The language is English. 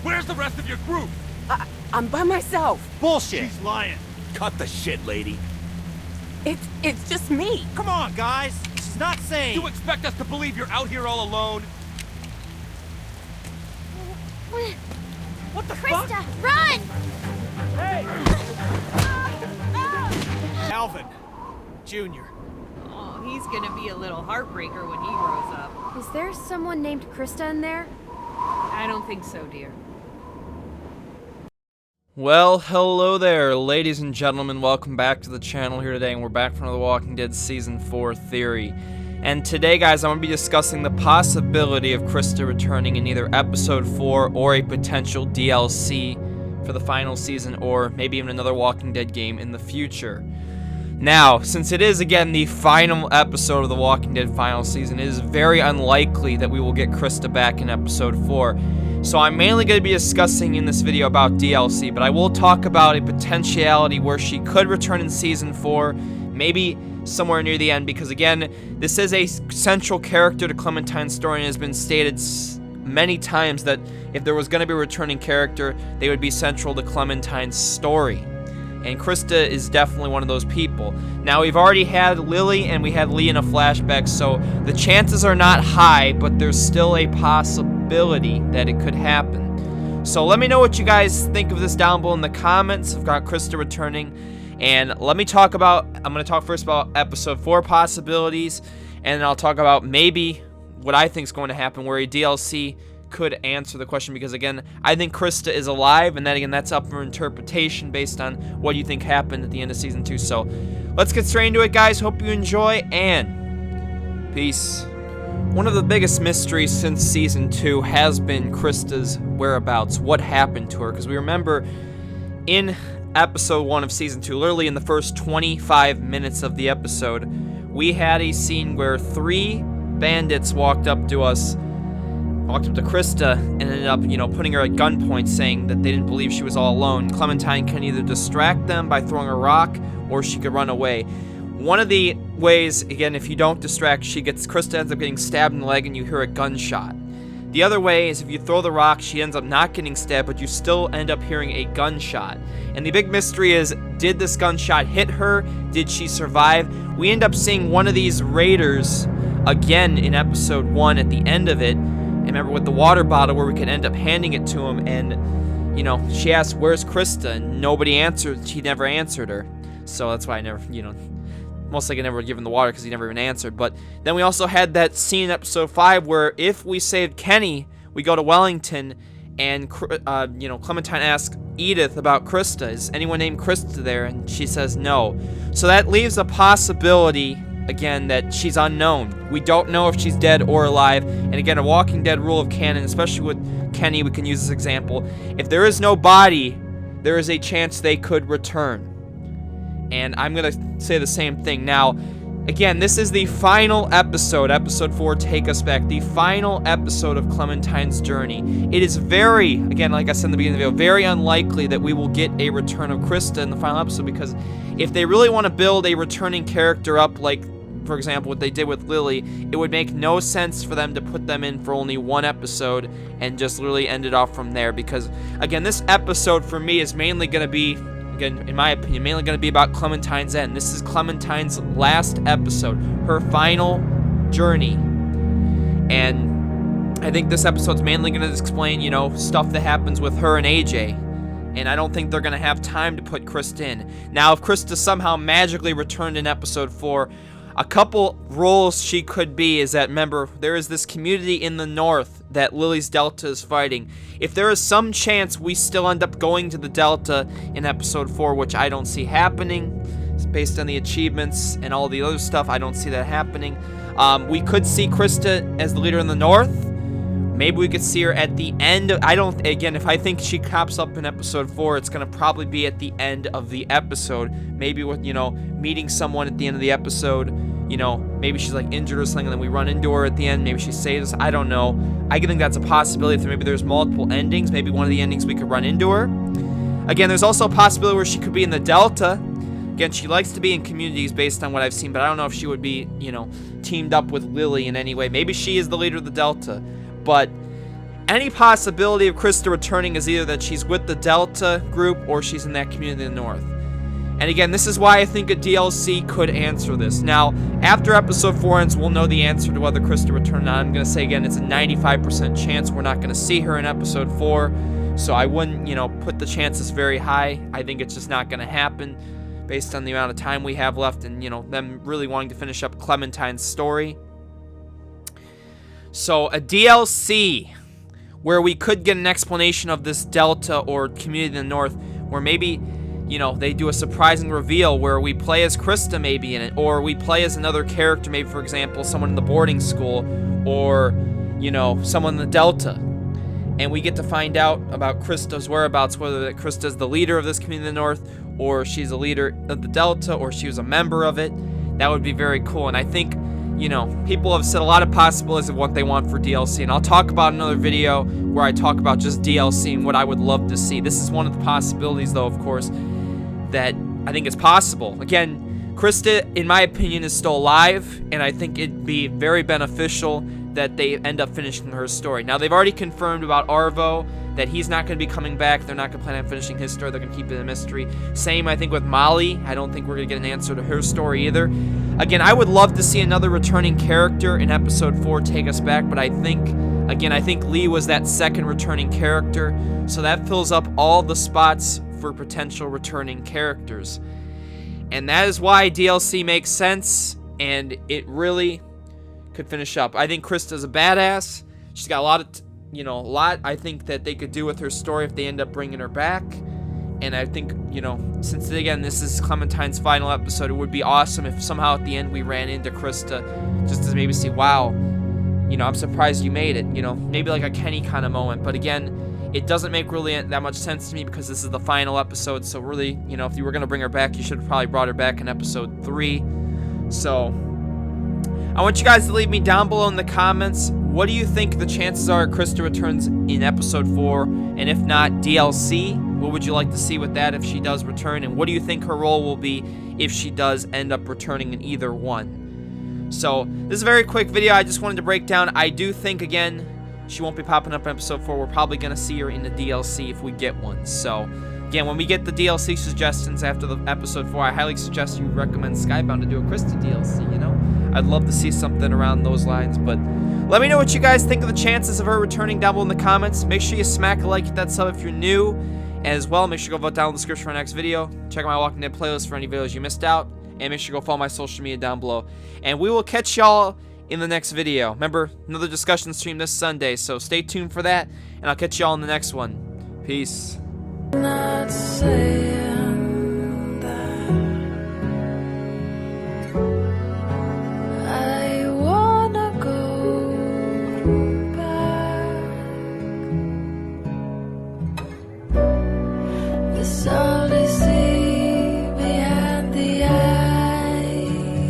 Where's the rest of your group? I'm by myself. Bullshit. She's lying. Cut the shit, lady. It's just me. Come on, guys. This is not sane. You expect us to believe you're out here all alone? What the Christa, fuck? run! Alvin. Junior. Oh, he's gonna be a little heartbreaker when he grows up. Is there someone named Christa in there? I don't think so, dear. Well, hello there, ladies and gentlemen. Welcome back to the channel here today, and we're back from The Walking Dead Season 4 Theory. And today, guys, I'm going to be discussing the possibility of Christa returning in either Episode 4 or a potential DLC for the final season, or maybe even another Walking Dead game in the future. Now, since it is, again, the final episode of The Walking Dead final season, it is very unlikely that we will get Christa back in Episode 4. So I'm mainly going to be discussing in this video about DLC, but I will talk about a potentiality where she could return in Season 4, maybe somewhere near the end, because again, this is a central character to Clementine's story, and it has been stated many times that if there was going to be a returning character, they would be central to Clementine's story. And Christa is definitely one of those people. Now, we've already had Lily and we had Lee in a flashback, so the chances are not high, but there's still a possibility that it could happen. So let me know what you guys think of this down below in the comments. I've got Christa returning. And let me talk about, I'm going to talk first about Episode 4 possibilities, and then I'll talk about maybe what I think is going to happen, where a DLC could answer the question, because again, I think Christa is alive, and then again, that's up for interpretation based on what you think happened at the end of Season 2. So let's get straight into it, guys. Hope you enjoy, and peace. One of the biggest mysteries since Season 2 has been Christa's whereabouts, what happened to her, because we remember in Episode 1 of Season 2, literally in the first 25 minutes of the episode, we had a scene where 3 bandits walked up to Christa and ended up, putting her at gunpoint, saying that they didn't believe she was all alone. Clementine can either distract them by throwing a rock, or she could run away. One of the ways, again, if you don't distract, Christa ends up getting stabbed in the leg and you hear a gunshot. The other way is if you throw the rock, she ends up not getting stabbed, but you still end up hearing a gunshot. And the big mystery is, did this gunshot hit her? Did she survive? We end up seeing one of these raiders again in Episode 1 at the end of it. And remember, with the water bottle, where we could end up handing it to him, and, she asked, where's Christa? And nobody answered. She never answered her. So that's why I never, most likely never given the water, because he never even answered. But then we also had that scene in Episode 5 where if we saved Kenny, we go to Wellington, and, Clementine asks Edith about Christa. Is anyone named Christa there? And she says no. So that leaves a possibility, again, that she's unknown. We don't know if she's dead or alive. And again, a Walking Dead rule of canon, especially with Kenny, we can use this example. If there is no body, there is a chance they could return. And I'm going to say the same thing. Now, again, this is the final episode, Episode 4, Take Us Back, the final episode of Clementine's journey. It is very, again, like I said in the beginning of the video, very unlikely that we will get a return of Christa in the final episode, because if they really want to build a returning character up, like, for example, what they did with Lily, it would make no sense for them to put them in for only one episode and just literally end it off from there, because, again, this episode for me is mainly going to be, again, in my opinion, mainly going to be about Clementine's end. This is Clementine's last episode, her final journey. And I think this episode's mainly going to explain, stuff that happens with her and AJ. And I don't think they're going to have time to put Christa in. Now, if Christa somehow magically returned in Episode 4, a couple roles she could be is that, remember, there is this community in the north that Lily's Delta is fighting. If there is some chance we still end up going to the Delta in Episode 4, which I don't see happening, based on the achievements and all the other stuff, I don't see that happening. We could see Christa as the leader in the north. Maybe we could see her at the end. If I think she pops up in Episode 4, it's going to probably be at the end of the episode. Maybe with, meeting someone at the end of the episode. Maybe she's like injured or something, and then we run into her at the end. Maybe she saves us. I don't know. I think that's a possibility. Maybe there's multiple endings. Maybe one of the endings we could run into her. Again, there's also a possibility where she could be in the Delta. Again, she likes to be in communities based on what I've seen, but I don't know if she would be, teamed up with Lily in any way. Maybe she is the leader of the Delta. But any possibility of Christa returning is either that she's with the Delta group or she's in that community in the north. And again, this is why I think a DLC could answer this. Now, after episode 4 ends, we'll know the answer to whether Christa returned or not. I'm going to say again, it's a 95% chance we're not going to see her in episode 4. So I wouldn't, put the chances very high. I think it's just not going to happen based on the amount of time we have left and, them really wanting to finish up Clementine's story. So a DLC where we could get an explanation of this Delta or community in the north, where maybe they do a surprising reveal where we play as Christa maybe in it, or we play as another character, maybe for example someone in the boarding school, or someone in the Delta, and we get to find out about Christa's whereabouts, whether Christa's the leader of this community in the north, or she's a leader of the Delta, or she was a member of it. That would be very cool. And I think people have said a lot of possibilities of what they want for DLC, and I'll talk about another video where I talk about just DLC and what I would love to see. This is one of the possibilities, though, of course, that I think is possible. Again, Christa, in my opinion, is still alive, and I think it'd be very beneficial that they end up finishing her story. Now, they've already confirmed about Arvo that he's not going to be coming back. They're not going to plan on finishing his story. They're going to keep it a mystery. Same, I think, with Molly. I don't think we're going to get an answer to her story either. Again, I would love to see another returning character in episode 4 take us back, but I think Lee was that second returning character, so that fills up all the spots for potential returning characters. And that is why DLC makes sense, and it really could finish up. I think Christa's a badass. She's got a lot I think that they could do with her story if they end up bringing her back. And I think, since again this is Clementine's final episode, it would be awesome if somehow at the end we ran into Christa just to maybe see, wow, I'm surprised you made it, maybe like a Kenny kind of moment. But again, it doesn't make really that much sense to me because this is the final episode. So really, if you were going to bring her back, you should have probably brought her back in episode 3. So I want you guys to leave me down below in the comments. What do you think the chances are Christa returns in episode 4? And if not, DLC? What would you like to see with that if she does return? And what do you think her role will be if she does end up returning in either one? So, this is a very quick video. I just wanted to break down. I do think, again, she won't be popping up in episode 4. We're probably going to see her in the DLC if we get one. So, again, when we get the DLC suggestions after the episode 4, I highly suggest you recommend Skybound to do a Christa DLC, I'd love to see something around those lines, but let me know what you guys think of the chances of her returning down below in the comments. Make sure you smack a like, hit that sub if you're new, and as well, make sure you go vote down in the description for our next video. Check out my Walking Dead playlist for any videos you missed out, and make sure you go follow my social media down below. And we will catch y'all in the next video. Remember, another discussion stream this Sunday, so stay tuned for that, and I'll catch y'all in the next one. Peace. Not saying that I wanna go back. The solid